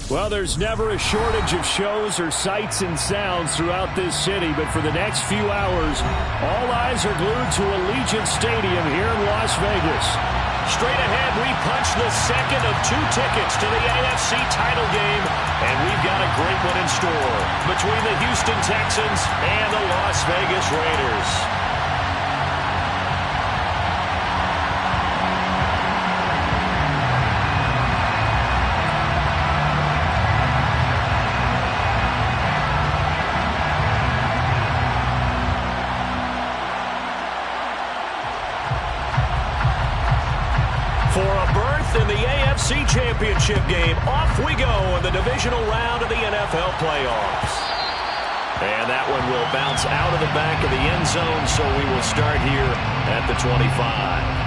Well, there's never a shortage of shows or sights and sounds throughout this city, but for the next few hours, all eyes are glued to Allegiant Stadium here in Las Vegas. Straight ahead, we punch the second of 2 tickets to the AFC title game, and we've got a great one in store between the Houston Texans and the Las Vegas Raiders. For a berth in the AFC Championship game, off we go in the divisional round of the NFL playoffs. And that one will bounce out of the back of the end zone, so we will start here at the 25.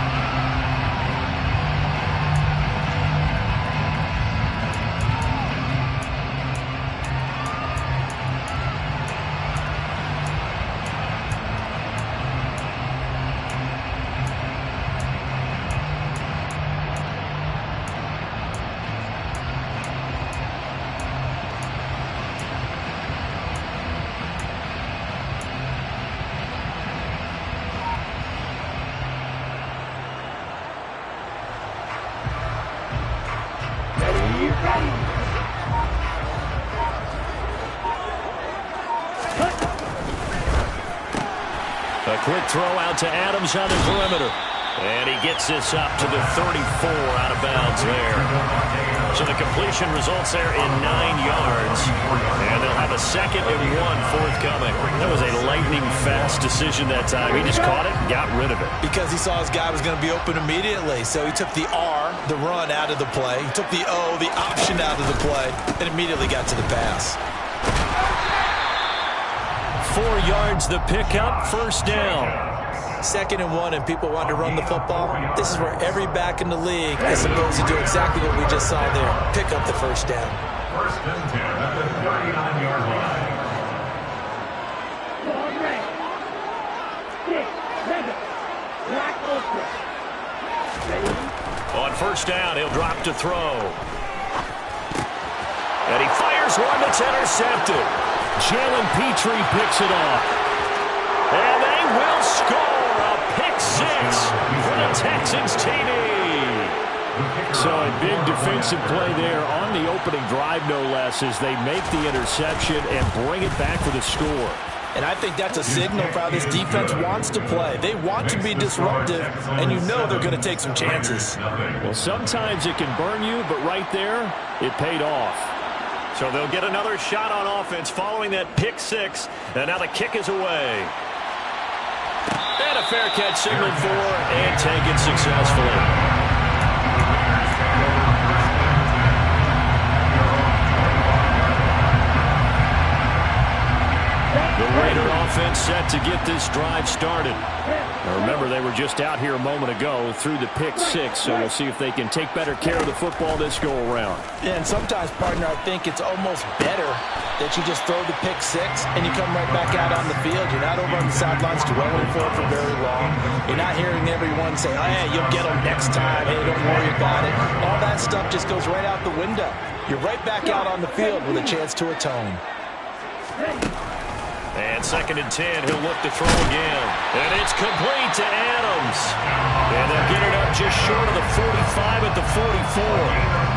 A quick throw out to Adams on the perimeter. And he gets this up to the 34 out of bounds there. So the completion results there in 9 yards. And they'll have a 2nd and 1 forthcoming. That was a lightning-fast decision that time. He just caught it and got rid of it. Because he saw his guy was going to be open immediately. So he took the R, the run, out of the play. He took the O, the option, out of the play, and immediately got to the pass. 4 yards the pickup, first down. 2nd and 1, and people want to run the football. This is where every back in the league is supposed to do exactly what we just saw there. Pick up the first down. First and 10 at the 39-yard line. On first down, he'll drop to throw. And he fires one that's intercepted. Jalen Petrie picks it off. And they will score a pick 6 for the Texans TD. So a big defensive play there on the opening drive, no less, as they make the interception and bring it back for the score. And I think that's a signal for how this defense wants to play. They want to be disruptive, and you know they're going to take some chances. Well, sometimes it can burn you, but right there, it paid off. So they'll get another shot on offense following that pick 6. And now the kick is away. And a fair catch signaled for and taken successfully. The Raider offense set to get this drive started. Now remember, they were just out here a moment ago through the pick 6, so we'll see if they can take better care of the football this go-around. Yeah, and sometimes, partner, I think it's almost better that you just throw the pick 6 and you come right back out on the field. You're not over on the sidelines dwelling for it for very long. You're not hearing everyone say, oh, yeah, you'll get them next time. Hey, don't worry about it. All that stuff just goes right out the window. You're right back out on the field with a chance to atone. And 2nd and 10, he'll look to throw again. And it's complete to Adams. And they'll get it up just short of the 45 at the 44.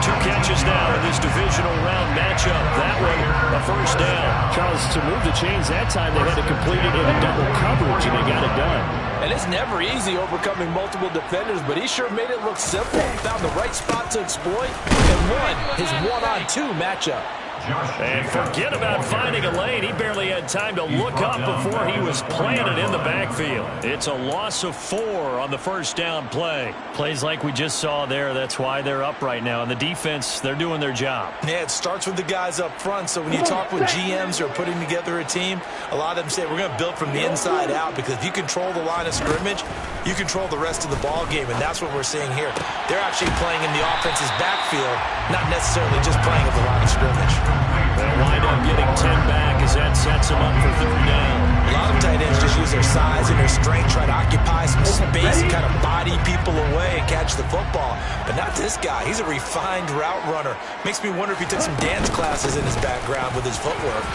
2 catches now in this divisional round matchup. That one, a first down. Charles, to move the chains that time, they had to complete it in a double coverage, and they got it done. And it's never easy overcoming multiple defenders, but he sure made it look simple. Found the right spot to exploit and won his 1-on-2 matchup. And forget about finding a lane. He barely had time to look up before he was planted in the backfield. It's a loss of 4 on the first down play. Plays like we just saw there. That's why they're up right now. And the defense, they're doing their job. Yeah, it starts with the guys up front. So when you talk with GMs who are putting together a team, a lot of them say we're going to build from the inside out, because if you control the line of scrimmage, you control the rest of the ball game, and that's what we're seeing here. They're actually playing in the offense's backfield, not necessarily just playing at the line of scrimmage. They'll wind up getting 10 back as that sets them up for 3rd down. A lot of tight ends just use their size and their strength, try to occupy some space and kind of body people away and catch the football. But not this guy. He's a refined route runner. Makes me wonder if he took some dance classes in his background with his footwork.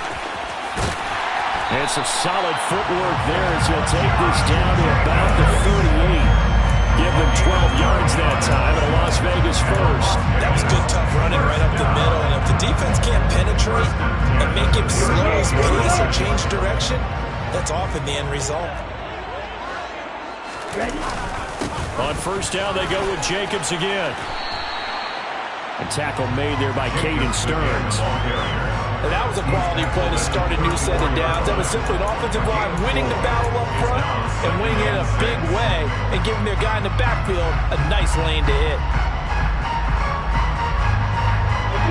And some solid footwork there as he'll take this down to about the 38. Give them 12 yards that time, and a Las Vegas first. That was good, tough running right up the middle. And if the defense can't penetrate and make him slow his pace or change direction, that's often the end result. Ready? On first down, they go with Jacobs again. A tackle made there by Caden Stearns. And that was a quality play to start a new set of downs. That was simply an offensive line winning the battle up front and winning it in a big way and giving their guy in the backfield a nice lane to hit.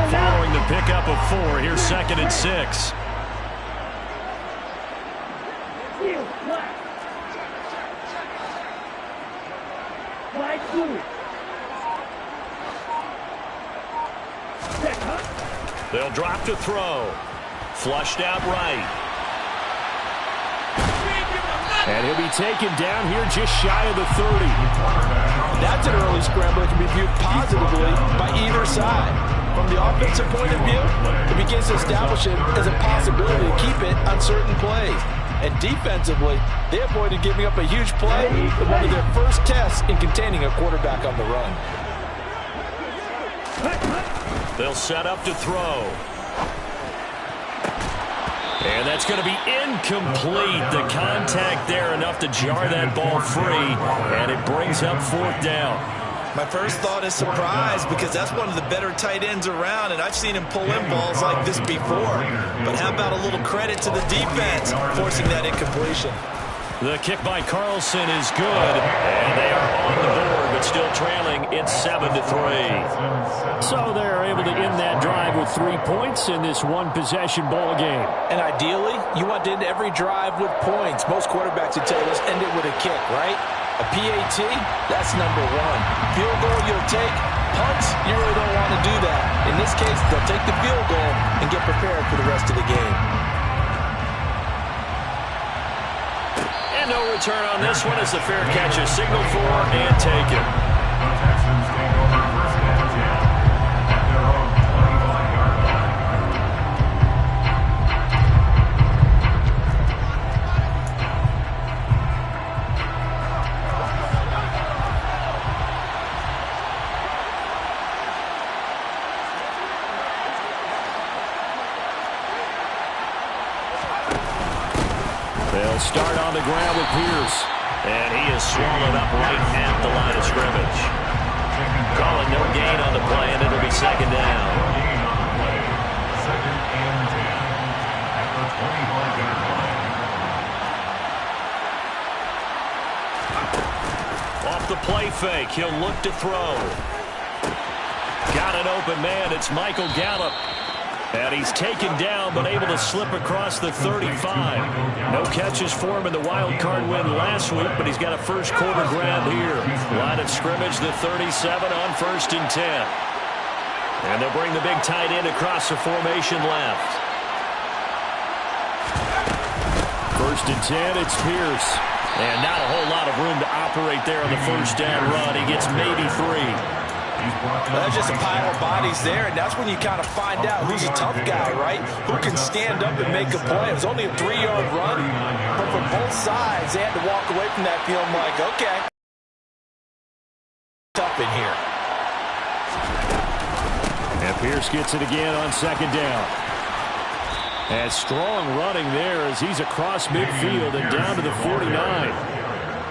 Following the pickup of 4, here's 2nd and 6. They'll drop to throw. Flushed out right. And he'll be taken down here just shy of the 30. That's an early scramble that can be viewed positively by either side. From the offensive point of view, it begins to establish it as a possibility to keep it on certain plays. And defensively, they avoided giving up a huge play in one of their first tests in containing a quarterback on the run. They'll set up to throw. And that's going to be incomplete. The contact there enough to jar that ball free, and it brings up 4th down. My first thought is surprise because that's one of the better tight ends around, and I've seen him pull in balls like this before. But how about a little credit to the defense forcing that incompletion? The kick by Carlson is good, and they are on the board, but still trailing. It's 7-3. So they're able to end that drive with 3 points in this one-possession ball game. And ideally, you want to end every drive with points. Most quarterbacks would tell you, let's end it with a kick, right? A PAT, that's number 1. Field goal you'll take. Punts, you really don't want to do that. In this case, they'll take the field goal and get prepared for the rest of the game. No return on this one as the fair catch is signaled for and taken. Texans take over 1st and 10 at their own 25-yard They'll start on the ground with Pierce. And he is swallowed up right at the line of scrimmage. Calling no gain on the play, and it'll be 2nd down. 2nd and 10 at the 25-yard line. Off the play fake, he'll look to throw. Got an open man, it's Michael Gallup. And he's taken down, but able to slip across the 35. No catches for him in the wild card win last week, but he's got a first quarter grab here. Line of scrimmage, the 37 on 1st and 10. And they'll bring the big tight end across the formation left. 1st and 10, it's Pierce. And not a whole lot of room to operate there on the first down run. He gets maybe 3. That's just a pile of bodies there, and that's when you kind of find out who's a tough guy, right? Who can stand up and make a play. It was only a 3-yard run, but from both sides, they had to walk away from that feeling like, okay, tough in here. And Pierce gets it again on 2nd down. And strong running there as he's across midfield and down to the 49.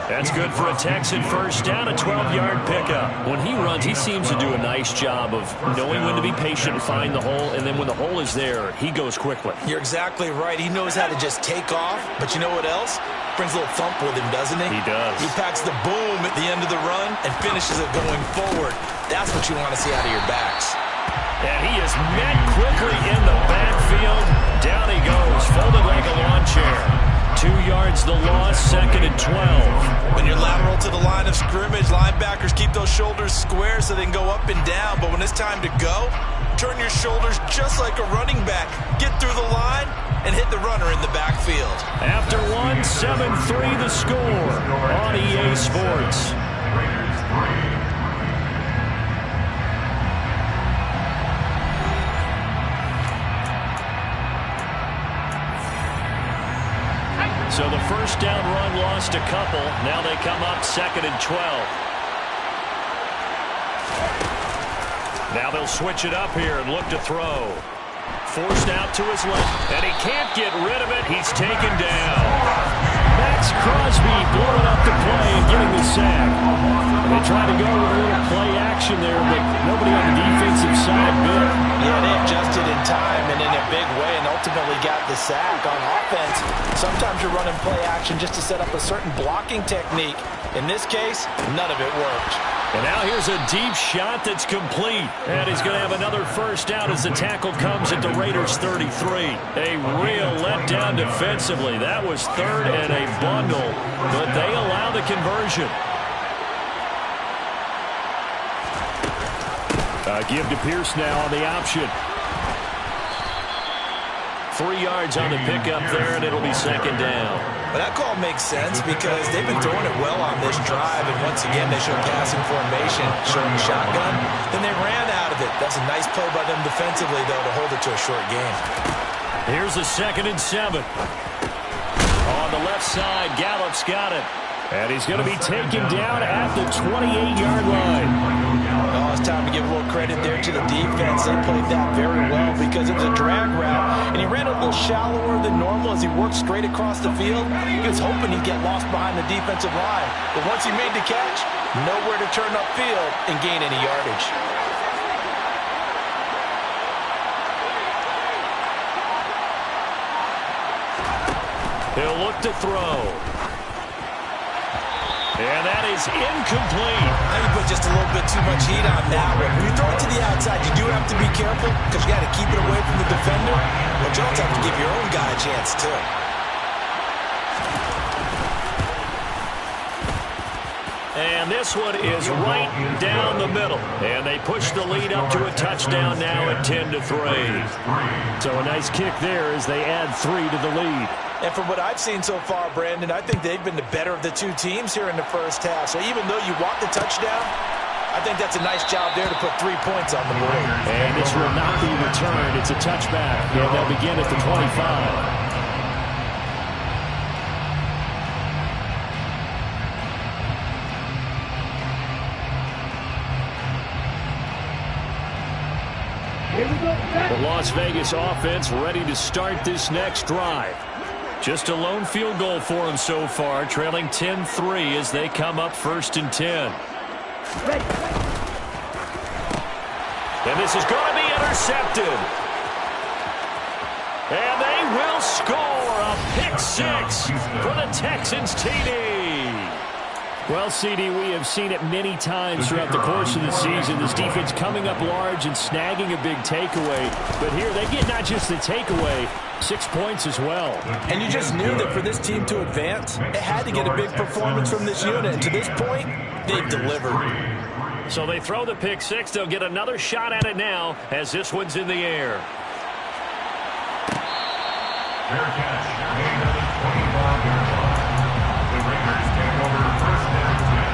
That's good for a Texan first down, a 12-yard pickup. When he runs, he seems to do a nice job of knowing when to be patient and find the hole, and then when the hole is there, he goes quickly. You're exactly right. He knows how to just take off, but you know what else? Brings a little thump with him, doesn't he? He does. He packs the boom at the end of the run and finishes it going forward. That's what you want to see out of your backs. And he is met quickly in the backfield. Down he goes, folded like a lawn chair. 2 yards the loss, 2nd and 12. When you're lateral to the line of scrimmage, linebackers keep those shoulders square so they can go up and down. But when it's time to go, turn your shoulders just like a running back. Get through the line and hit the runner in the backfield. After 1, 7-3 the score on EA Sports. Raiders 3. So the first down run lost a couple. Now they come up 2nd and 12. Now they'll switch it up here and look to throw. Forced out to his left, and he can't get rid of it. He's taken down. Max Crosby blowing up the play and getting the sack. They tried to go with a little play action there, but nobody on the defensive side bit. Yeah, they adjusted in time and in a big way and ultimately got the sack. On offense, sometimes you're running play action just to set up a certain blocking technique. In this case, none of it worked. And now here's a deep shot that's complete. And he's going to have another first down as the tackle comes at the Raiders' 33. A real letdown defensively. That was 3rd and a bundle, but they allow the conversion. Give to Pierce now on the option. 3 yards on the pickup there, and it'll be 2nd down. But that call makes sense because they've been throwing it well on this drive, and once again they showed passing formation, showing shotgun. Then they ran out of it. That's a nice play by them defensively, though, to hold it to a short game. Here's a 2nd and 7. On the left side, Gallup's got it. And he's going to be taken down at the 28-yard line. Oh, it's time to give a little credit there to the defense. They played that very well because it was a drag route, and he ran a little shallower than normal as he worked straight across the field. He was hoping he'd get lost behind the defensive line. But once he made the catch, nowhere to turn upfield and gain any yardage. He'll look to throw. And that is incomplete. I think you put just a little bit too much heat on that one. When you throw it to the outside, you do have to be careful because you got to keep it away from the defender. But you also have to give your own guy a chance, too. And this one is right down the middle. And they push the lead up to a touchdown now at 10-3. So a nice kick there as they add 3 to the lead. And from what I've seen so far, Brandon, I think they've been the better of the two teams here in the first half. So even though you want the touchdown, I think that's a nice job there to put 3 points on the board. And this will not be returned. It's a touchback. And they'll begin at the 25. The Las Vegas offense ready to start this next drive. Just a lone field goal for them so far, trailing 10-3 as they come up 1st and 10. And this is going to be intercepted. And they will score a pick 6 for the Texans TD. Well, CD, we have seen it many times throughout the course of the season. This defense coming up large and snagging a big takeaway. But here they get not just the takeaway, 6 points as well. And you just knew that for this team to advance, it had to get a big performance from this unit. And to this point, they've delivered. So they throw the pick 6. They'll get another shot at it now as this one's in the air. Fair catch. Gain of the 25-yard line. The Raiders take over 1st and 10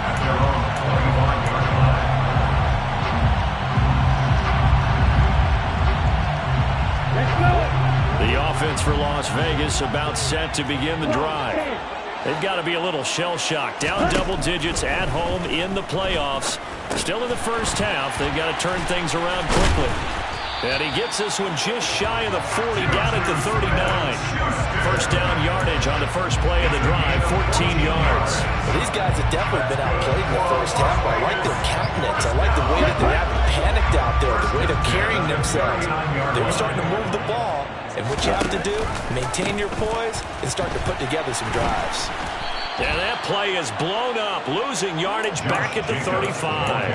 at their own 25-yard line. The offense for Las Vegas about set to begin the drive. They've got to be a little shell-shocked. Down double digits at home in the playoffs. Still in the first half. They've got to turn things around quickly. And he gets this one just shy of the 40, down at the 39. First down yardage on the first play of the drive, 14 yards. Well, these guys have definitely been outplayed in the first half. I like their countenance. I like the way that they haven't panicked out there, the way they're carrying themselves. They were starting to move the ball. And what you have to do, maintain your poise and start to put together some drives. And that play is blown up, losing yardage back at the 35.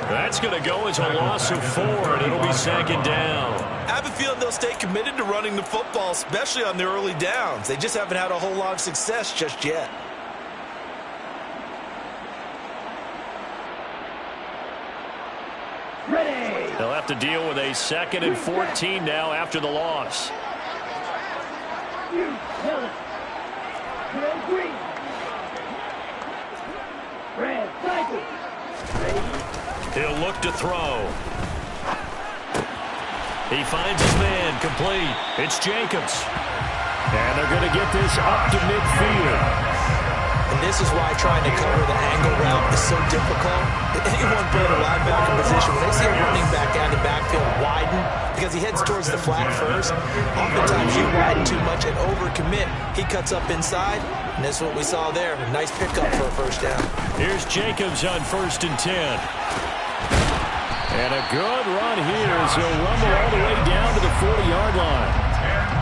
That's going to go as a loss of 4, and it'll be 2nd down. I have a feeling they'll stay committed to running the football, especially on the early downs. They just haven't had a whole lot of success just yet. Ready. They'll have to deal with a 2nd and 14 now after the loss. He'll look to throw. He finds his man, complete. It's Jacobs. And they're going to get this up to midfield. And this is why trying to cover the angle route is so difficult. Anyone playing a linebacker position, when they see a running back out of the backfield widen, because he heads towards the flat first, oftentimes you widen too much and overcommit. He cuts up inside, and that's what we saw there. A nice pickup for a first down. Here's Jacobs on 1st and 10. And a good run here as he'll rumble all the way down to the 40-yard line.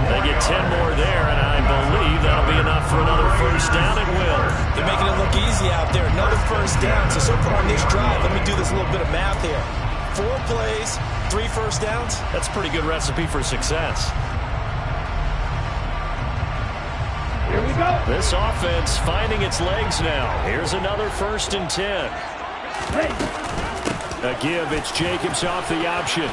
They get 10 more there, and I believe that'll be enough for another first down. It will. They're making it look easy out there. Another first down. So far on this drive, let me do this little bit of math here. 4 plays, 3 first downs. That's a pretty good recipe for success. Here we go. This offense finding its legs now. Here's another 1st and 10. A give, it's Jacobs off the option.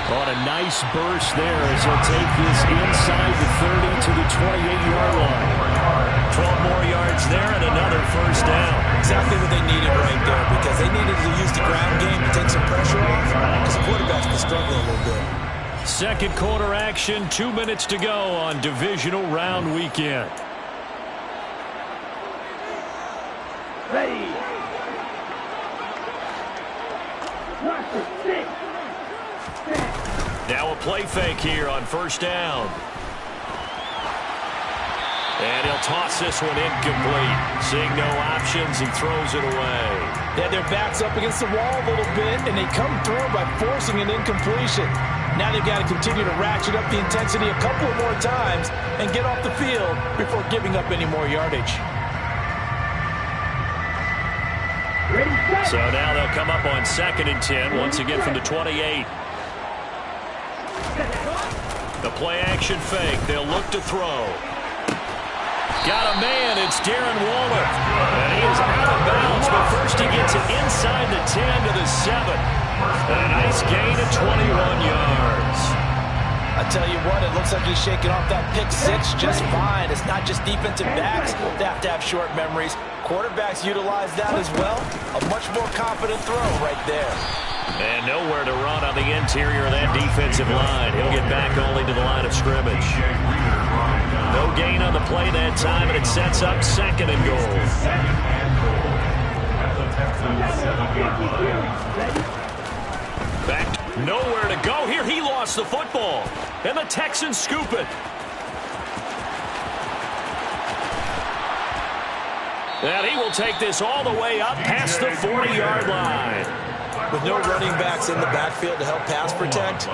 On a nice burst there as he'll take this inside the 30 to the 28-yard line. 12 more yards there and another first down. Exactly what they needed right there, because they needed to use the ground game to take some pressure off, because the quarterback's been struggling a little bit. Second quarter action, 2 minutes to go on divisional round weekend. Ready. Now a play fake here on first down. And he'll toss this one incomplete. Seeing no options, he throws it away. They had their backs up against the wall a little bit, and they come through by forcing an incompletion. Now they've got to continue to ratchet up the intensity a couple of more times and get off the field before giving up any more yardage. So now they'll come up on 2nd and 10, once again from the 28. The play-action fake. They'll look to throw. Got a man. It's Darren Waller. And he is out of bounds, but first he gets it inside the 10 to the 7. And a nice gain of 21 yards. I tell you what, it looks like he's shaking off that pick 6 just fine. It's not just defensive backs that have to have short memories. Quarterbacks utilize that as well. A much more confident throw right there. And nowhere to run on the interior of that defensive line. He'll get back only to the line of scrimmage. No gain on the play that time, and it sets up 2nd and goal. Back, nowhere to go here. He lost the football, and the Texans scoop it. And he will take this all the way up past the 40-yard line. With no running backs in the backfield to help pass protect,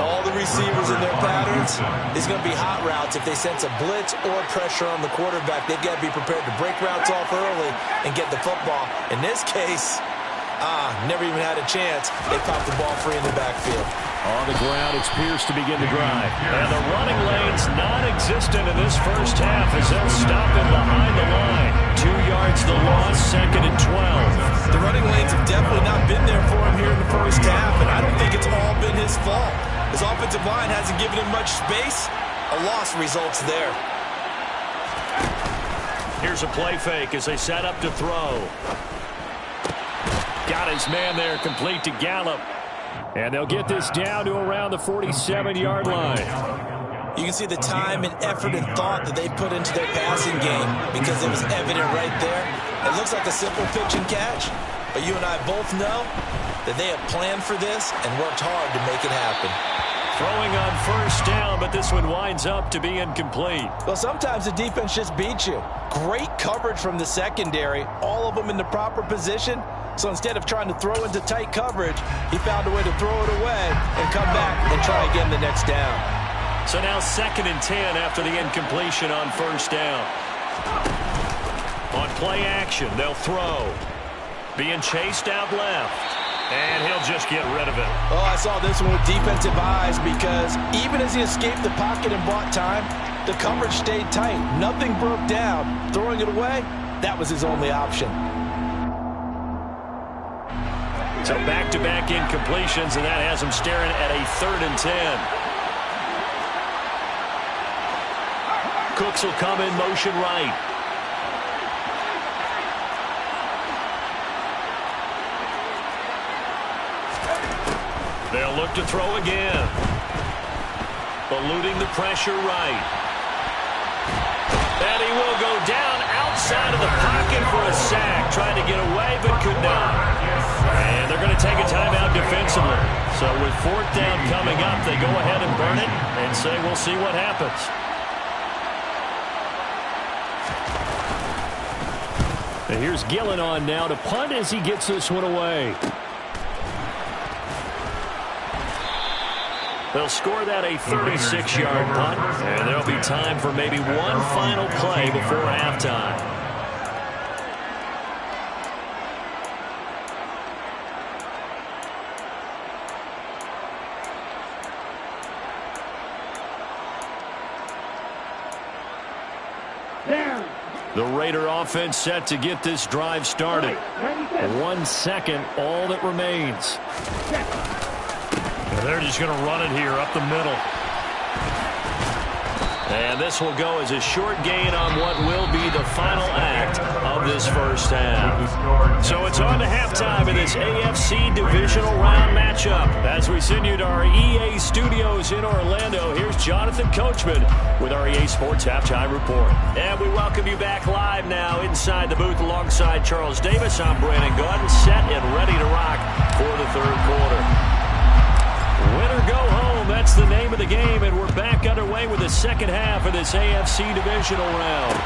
all the receivers in their patterns, it's going to be hot routes. If they sense a blitz or pressure on the quarterback, they've got to be prepared to break routes off early and get the football. In this case, never even had a chance. They popped the ball free in the backfield. On the ground, it's Pierce to begin the drive. And the running lane's non-existent in this first half as they'll stop him behind the line. 2 yards the loss, 2nd and 12. The running lanes have definitely not been there for him here in the first half, and I don't think it's all been his fault. His offensive line hasn't given him much space. A loss results there. Here's a play fake as they set up to throw. Got his man there, complete to Gallup. And they'll get this down to around the 47-yard line. You can see the time and effort and thought that they put into their passing game because it was evident right there. It looks like a simple pitch and catch, but you and I both know that they have planned for this and worked hard to make it happen. Throwing on first down, but this one winds up to be incomplete. Well, sometimes the defense just beats you. Great coverage from the secondary, all of them in the proper position. So instead of trying to throw into tight coverage, he found a way to throw it away and come back and try again the next down. So now 2nd and 10 after the incompletion on first down. On play action, they'll throw. Being chased out left. And he'll just get rid of it. Oh, I saw this one with defensive eyes because even as he escaped the pocket and bought time, the coverage stayed tight. Nothing broke down. Throwing it away, that was his only option. So back-to-back incompletions, and that has him staring at a 3rd and 10. Cooks will come in motion right. They'll look to throw again. Eluding the pressure right. And he will go down outside of the pocket for a sack. Trying to get away, but could not. And they're going to take a timeout defensively. So with fourth down coming up, they go ahead and burn it and say we'll see what happens. And here's Gillen on now to punt as he gets this one away. They'll score that a 36-yard punt, and there'll be time for maybe one final play before halftime. The Raider offense set to get this drive started. 1 second, all that remains. And they're just going to run it here up the middle. And this will go as a short gain on what will be the final act of this first half. So it's on to halftime in this AFC divisional round matchup. As we send you to our EA studios in Orlando, here's Jonathan Coachman with our EA Sports Halftime Report. And we welcome you back live now inside the booth alongside Charles Davis. I'm Brandon Gordon, set and ready to rock for the third quarter. Win or go home, that's the name of the game, and we're back underway with the second half of this AFC divisional round.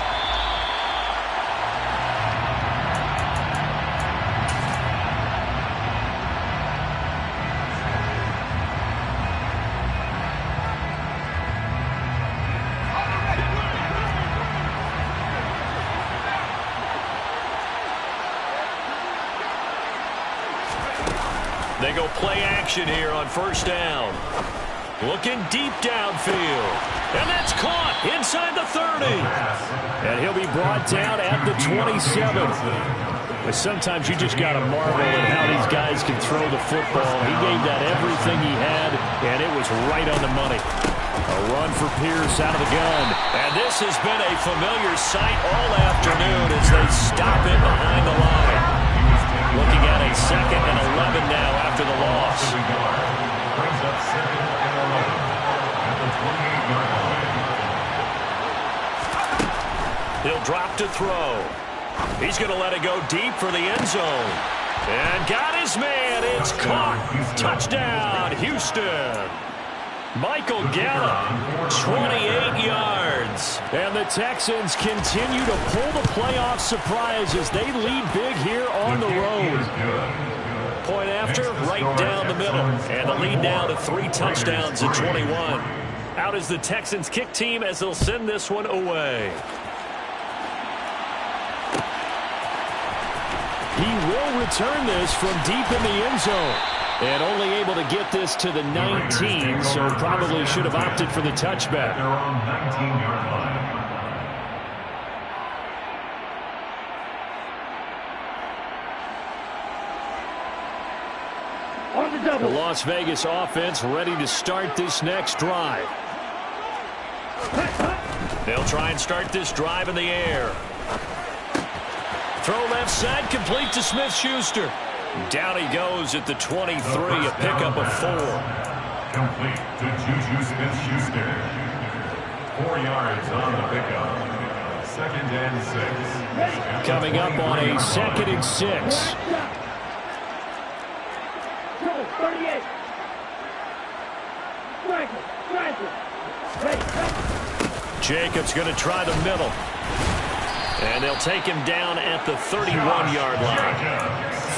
They go play action here on first down. Looking deep downfield. And that's caught inside the 30. And he'll be brought down at the 27. But sometimes you just got to marvel at how these guys can throw the football. He gave that everything he had, and it was right on the money. A run for Pierce out of the gun. And this has been a familiar sight all afternoon as they stop it behind the line. Looking at a 2nd and 11 now after the loss. Brings up 2nd and 11 at the 28-yard line. He'll drop to throw. He's going to let it go deep for the end zone. And got his man. It's caught. Touchdown, Houston. Michael Gallup, 28 yards. And the Texans continue to pull the playoff surprise as they lead big here on the road. Point after, right down the middle. And the lead down to 3 touchdowns at 21. Out is the Texans kick team as they'll send this one away. He will return this from deep in the end zone. And only able to get this to the 19, so probably should have opted for the touchback. They're on 19-yard line. The Las Vegas offense ready to start this next drive. They'll try and start this drive in the air. Throw left side, complete to Smith-Schuster. Down he goes at the 23, a pickup of 4. Complete to Juju Smith-Schuster. 4 yards on the pickup. 2nd and 6. Coming up on a 2nd and 6. 38. Jacobs going to try the middle. And they'll take him down at the 31-yard line.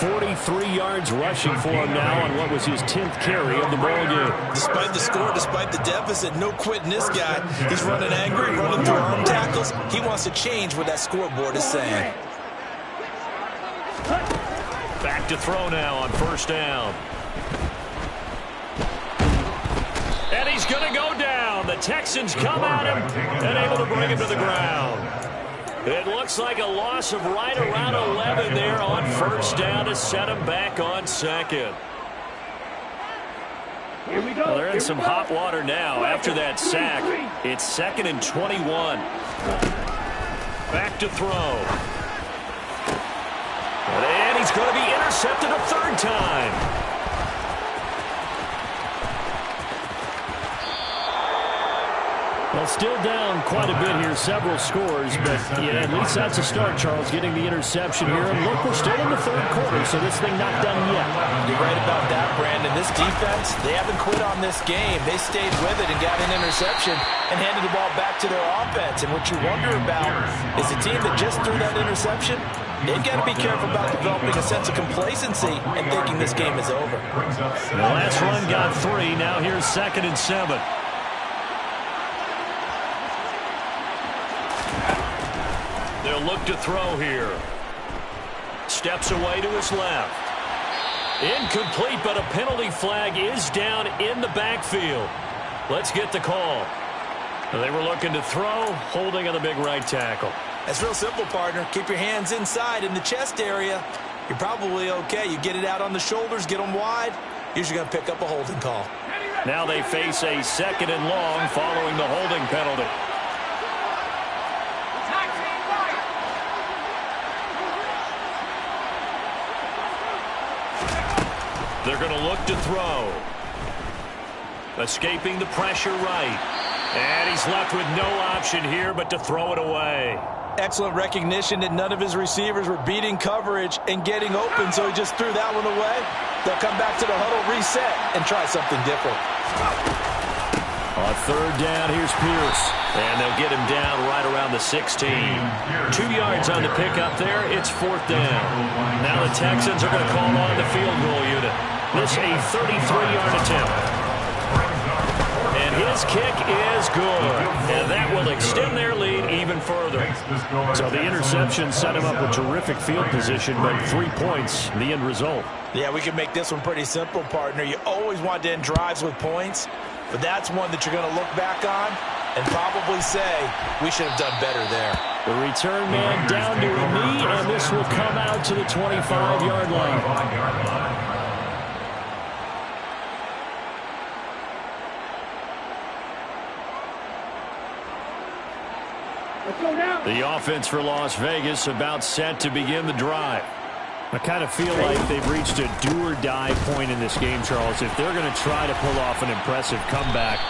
43 yards rushing for him now on what was his 10th carry of the ball game. Despite the score, despite the deficit, no quitting this guy. He's running angry, running through arm tackles. He wants to change what that scoreboard is saying. Back to throw now on first down. And he's going to go down. The Texans come at him and able to bring him to the ground. It looks like a loss of right around 11 there on first down to set him back on 2nd. Here we go. Well, they're in some hot water now after that sack. It's 2nd and 21. Back to throw. And he's going to be intercepted a 3rd time. Well, still down quite a bit here, several scores, but yeah, at least that's a start, Charles, getting the interception here. And look, we're still in the third quarter, so this thing not done yet. You're right about that, Brandon. This defense, they haven't quit on this game. They stayed with it and got an interception and handed the ball back to their offense. And what you wonder about is the team that just threw that interception, they've got to be careful about developing a sense of complacency and thinking this game is over. The last run got 3. Now here's 2nd and 7. They'll look to throw here. Steps away to his left. Incomplete, but a penalty flag is down in the backfield. Let's get the call. They were looking to throw, holding on the big right tackle. That's real simple, partner. Keep your hands inside in the chest area. You're probably okay. You get it out on the shoulders, get them wide. Usually going to pick up a holding call. Now they face a 2nd and long following the holding penalty. They're going to look to throw. Escaping the pressure right. And he's left with no option here but to throw it away. Excellent recognition that none of his receivers were beating coverage and getting open, so he just threw that one away. They'll come back to the huddle, reset, and try something different. On 3rd down, here's Pierce. And they'll get him down right around the 16. 2 yards on the pickup there. It's 4th down. Now the Texans are going to call on the field goal unit. This a 33-yard attempt. And his kick is good. And that will extend their lead even further. So the interception set him up with terrific field position, but 3 points, the end result. Yeah, we can make this one pretty simple, partner. You always want to end drives with points, but that's one that you're going to look back on and probably say, we should have done better there. The return man down to a knee, and this will come out to the 25-yard line. The offense for Las Vegas about set to begin the drive. I kind of feel like they've reached a do-or-die point in this game, Charles. If they're going to try to pull off an impressive comeback,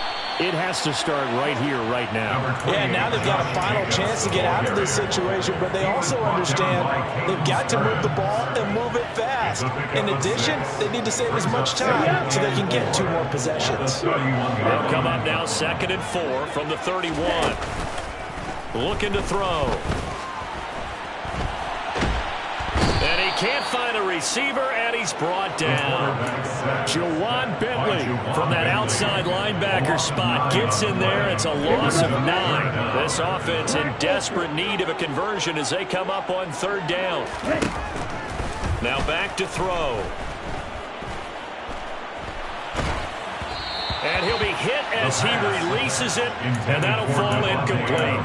it has to start right here, right now. Yeah, now they've got a final chance to get out of this situation, but they also understand they've got to move the ball and move it fast. In addition, they need to save as much time so they can get 2 more possessions. They'll come up now 2nd and 4 from the 31. Looking to throw. And he can't find a receiver, and he's brought down. Jawan Bentley from that outside linebacker spot gets in there. It's a loss of 9. This offense in desperate need of a conversion as they come up on 3rd down. Now back to throw. And he'll be hit as he releases it, and that'll fall incomplete.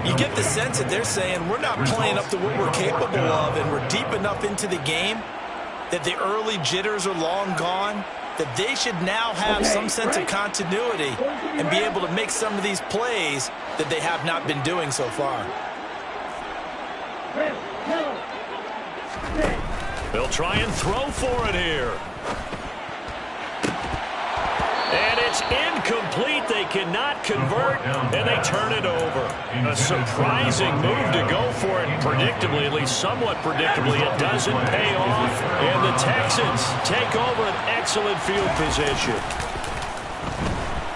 You get the sense that they're saying we're not playing up to what we're capable of, and we're deep enough into the game that the early jitters are long gone, that they should now have some sense of continuity and be able to make some of these plays that they have not been doing so far. They'll try and throw for it here. And it's incomplete. They cannot convert, and they turn it over. A surprising move to go for it. Predictably, at least somewhat predictably, it doesn't pay off. And the Texans take over an excellent field position.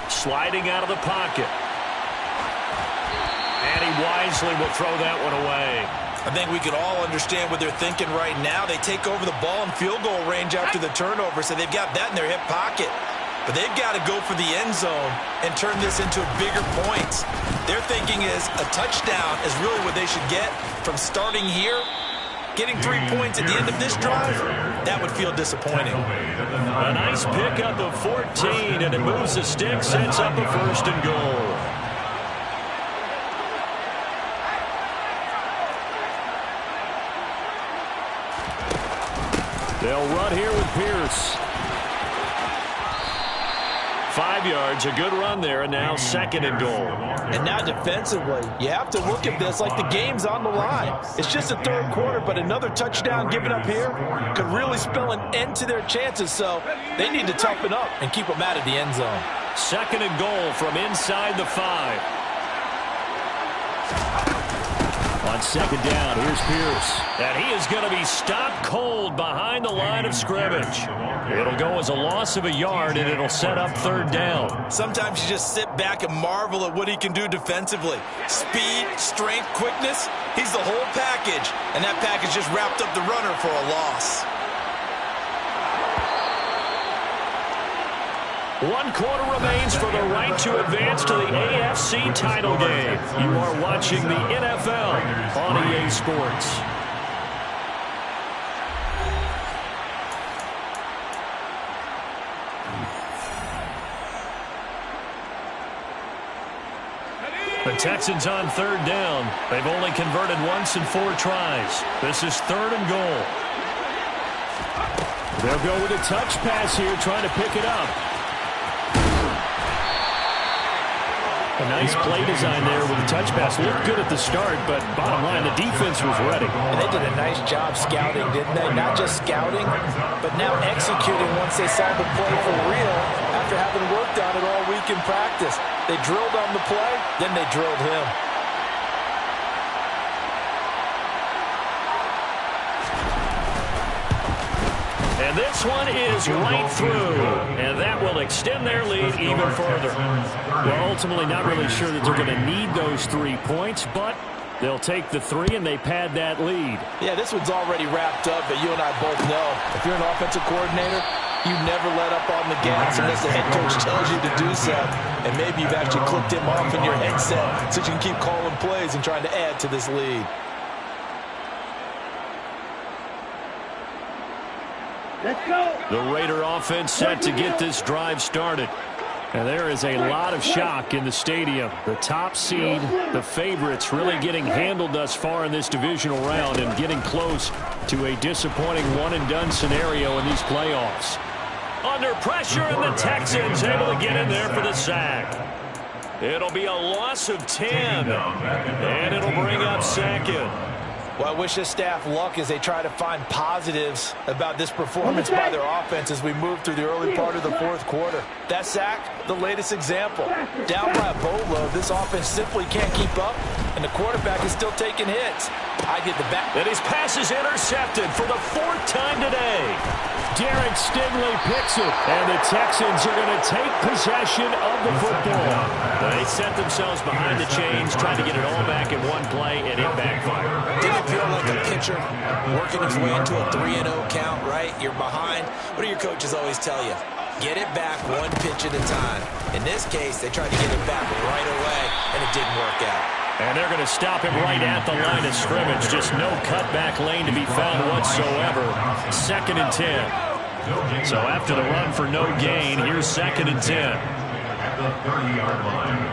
Sliding out of the pocket. And he wisely will throw that one away. I think we could all understand what they're thinking right now. They take over the ball in field goal range after the turnover, so they've got that in their hip pocket. But they've got to go for the end zone and turn this into bigger points. Their thinking is a touchdown is really what they should get from starting here. Getting 3 points at the end of this drive, that would feel disappointing. A nice pickup of 14, and it moves the stick, sets up a 1st and goal. They'll run here with Pierce. 5 yards. A good run there, and now 2nd and goal. And now defensively, you have to look at this like the game's on the line. It's just a 3rd quarter, but another touchdown given up here could really spell an end to their chances. So they need to toughen up and keep them out of the end zone. 2nd and goal from inside the 5. On 2nd down, here's Pierce. And he is going to be stopped cold behind the line of scrimmage. It'll go as a loss of a yard, and it'll set up 3rd down. Sometimes you just sit back and marvel at what he can do defensively. Speed, strength, quickness, he's the whole package. And that package just wrapped up the runner for a loss. 1 quarter remains for the right to advance to the AFC title game. You are watching the NFL on EA Sports. The Texans on 3rd down. They've only converted once in 4 tries. This is 3rd and goal. They'll go with a touch pass here, trying to pick it up. A nice play design there with the touch pass. Looked good at the start, but bottom line, the defense was ready. And they did a nice job scouting, didn't they? Not just scouting, but now executing once they saw the play for real after having worked on it all week in practice. They drilled on the play, then they drilled him. And this one is right through, and that will extend their lead even further. Well, ultimately not really sure that they're going to need those 3 points, but they'll take the 3 and they pad that lead. Yeah, this one's already wrapped up, but you and I both know if you're an offensive coordinator, you never let up on the gas unless the head coach tells you to do so. And maybe you've actually clicked him off in your headset so you can keep calling plays and trying to add to this lead. Let's go. The Raider offense set to get this drive started. And there is a lot of shock in the stadium. The top seed, the favorites, really getting handled thus far in this divisional round and getting close to a disappointing one-and-done scenario in these playoffs. Under pressure, and the Texans able to get in there for the sack. It'll be a loss of 10, and it'll bring up 2nd. Well, I wish this staff luck as they try to find positives about this performance by their offense as we move through the early part of the 4th quarter. That sack, the latest example. Down by a boatload, this offense simply can't keep up, and the quarterback is still taking hits. I did the back. And his pass is intercepted for the 4th time today. Derek Stingley picks it, and the Texans are going to take possession of the football. They set themselves behind the chains, trying to get it all back in one play, and it backfired. Didn't feel like a pitcher working his way into a 3-0 count, right? You're behind. What do your coaches always tell you? Get it back 1 pitch at a time. In this case, they tried to get it back right away, and it didn't work out. And they're going to stop him right at the line of scrimmage. Just no cutback lane to be found whatsoever. 2nd and 10. So after the run for no gain, here's 2nd and 10. At the 30-yard line.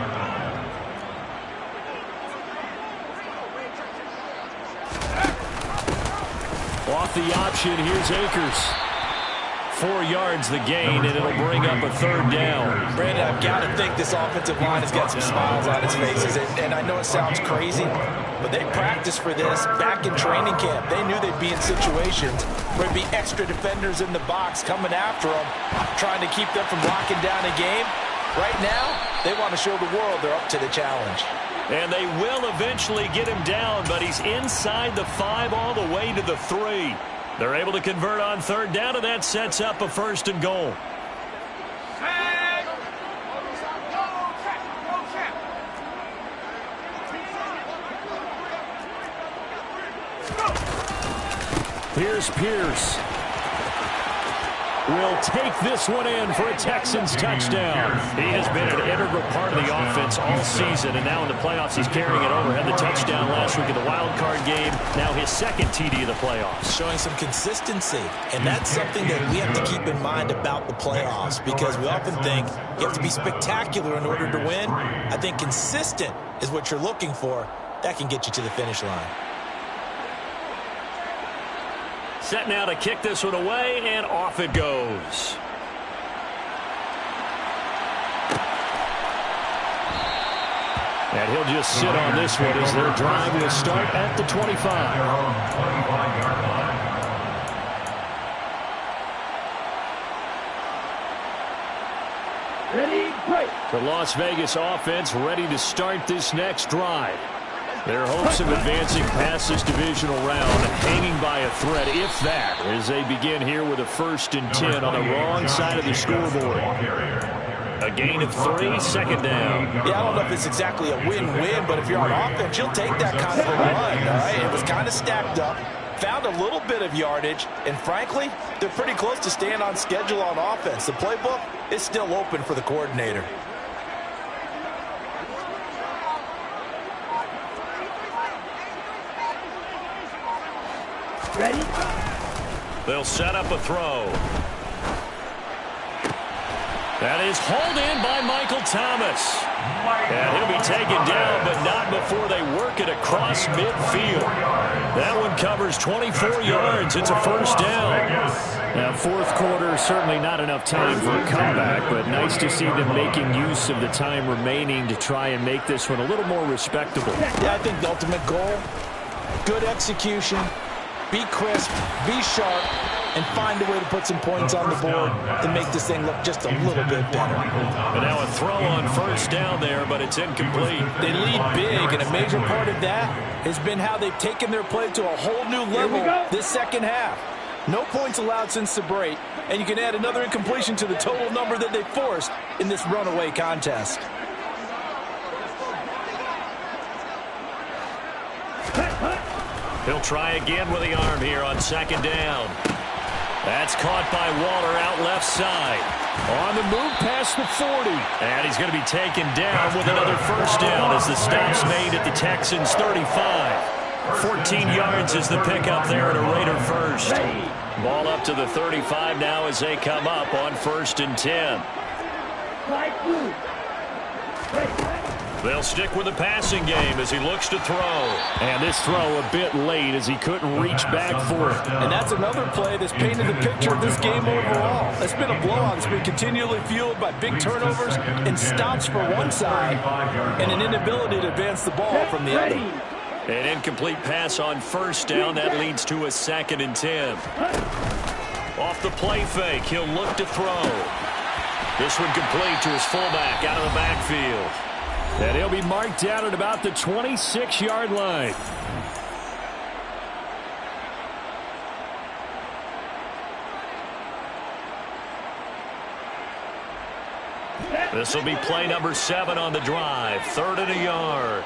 Off the option, here's Akers. 4 yards the gain, and it'll bring up a 3rd down. Brandon, I've got to think this offensive line has got some smiles on its faces. And I know it sounds crazy, but they practiced for this back in training camp. They knew they'd be in situations where there'd be extra defenders in the box coming after them, trying to keep them from locking down a game. Right now, they want to show the world they're up to the challenge. And they will eventually get him down, but he's inside the 5 all the way to the 3. They're able to convert on 3rd down, and that sets up a 1st and goal. Here's Pierce. Will take this one in for a Texans touchdown. He has been an integral part of the offense all season, and now in the playoffs he's carrying it over. Had the touchdown last week in the wild card game. Now his 2nd TD of the playoffs. Showing some consistency, and that's something that we have to keep in mind about the playoffs, because we often think you have to be spectacular in order to win. I think consistent is what you're looking for. That can get you to the finish line. Set now to kick this one away, and off it goes. And he'll just sit on this one as their drive will start at the 25. Ready, break. The Las Vegas offense ready to start this next drive. Their hopes of advancing past this divisional round hanging by a thread, if that, as they begin here with a 1st and 10 on the wrong side of the scoreboard. A gain of 3, second down. Yeah, I don't know if it's exactly a win-win, but if you're on offense, you'll take that kind of a run, all right? It was kind of stacked up, found a little bit of yardage, and frankly, they're pretty close to staying on schedule on offense. The playbook is still open for the coordinator. Ready? They'll set up a throw. That is hauled in by Michael Thomas. And he'll be taken down, but not before they work it across midfield. That one covers 24 yards. It's a 1st down. Now, 4th quarter, certainly not enough time for a comeback, but nice to see them making use of the time remaining to try and make this one a little more respectable. Yeah, I think the ultimate goal, good execution, be crisp, be sharp, and find a way to put some points on the board to make this thing look just a little bit better. And now a throw on 1st down there, but it's incomplete. They lead big, and a major part of that has been how they've taken their play to a whole new level this second half. No points allowed since the break, and you can add another incompletion to the total number that they forced in this runaway contest. He'll try again with the arm here on 2nd down. That's caught by Waller out left side. On the move past the 40. And he's going to be taken down with another 1st down as the stop's made at the Texans' 35. 14 yards is the pickup there at a Raider 1st. Ball up to the 35 now as they come up on 1st and 10. They'll stick with the passing game as he looks to throw. And this throw a bit late as he couldn't reach back for it. And that's another play that's painted the picture of this game overall. It's been a blowout that's been continually fueled by big turnovers and stops for one side and an inability to advance the ball from the other. An incomplete pass on 1st down. That leads to a 2nd and 10. Off the play fake, he'll look to throw. This one complete to his fullback out of the backfield. And he'll be marked down at about the 26-yard line. This will be play number 7 on the drive. 3rd and a yard.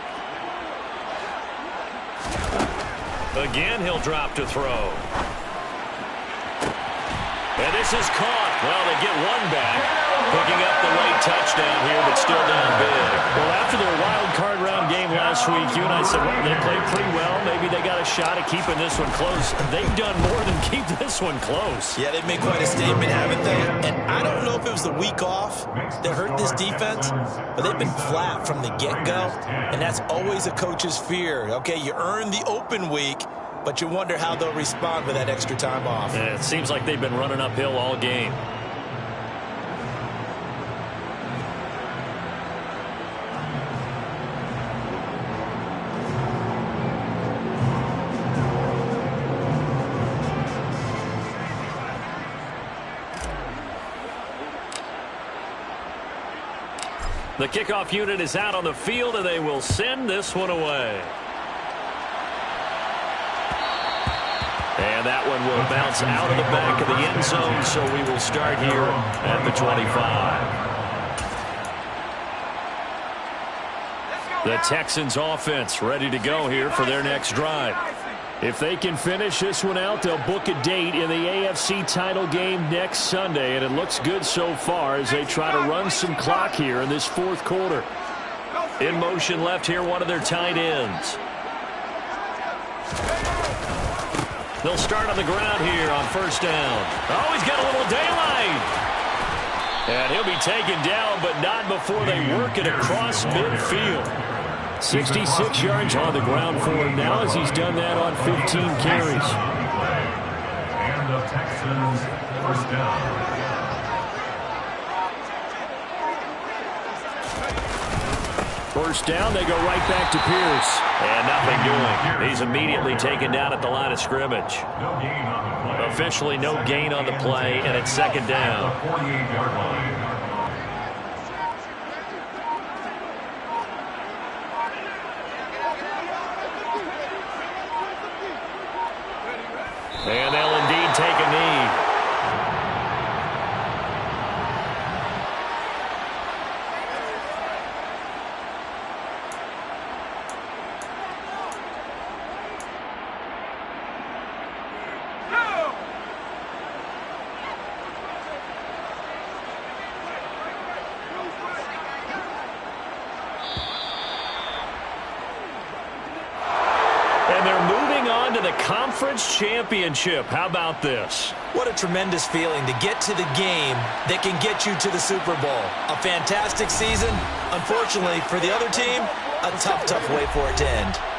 Again, he'll drop to throw. And this is caught. Well, they get one back. Picking up the late touchdown here, but still down big. Well, after their wild card round game last week, you and I said, well, they played pretty well. Maybe they got a shot at keeping this one close. They've done more than keep this one close. Yeah, they've made quite a statement, haven't they? And I don't know if it was the week off that hurt this defense, but they've been flat from the get-go, and that's always a coach's fear. Okay, you earn the open week, but you wonder how they'll respond with that extra time off. Yeah, it seems like they've been running uphill all game. The kickoff unit is out on the field, and they will send this one away. And that one will bounce out of the back of the end zone, so we will start here at the 25. The Texans offense ready to go here for their next drive. If they can finish this one out, they'll book a date in the AFC title game next Sunday, and it looks good so far as they try to run some clock here in this 4th quarter. In motion left here, one of their tight ends. They'll start on the ground here on 1st down. Oh, he's got a little daylight. And he'll be taken down, but not before they work it across midfield. 66 yards on the ground for him now as he's done that on 15 carries. And the Texans 1st down. First down, they go right back to Pierce. And nothing doing. He's immediately taken down at the line of scrimmage. No gain on the play. Officially no gain on the play, and it's second down. 48-yard line. And they'll indeed take a knee. And they're moving on to the conference championship. How about this? What a tremendous feeling to get to the game that can get you to the Super Bowl. A fantastic season. Unfortunately, for the other team, a tough way for it to end.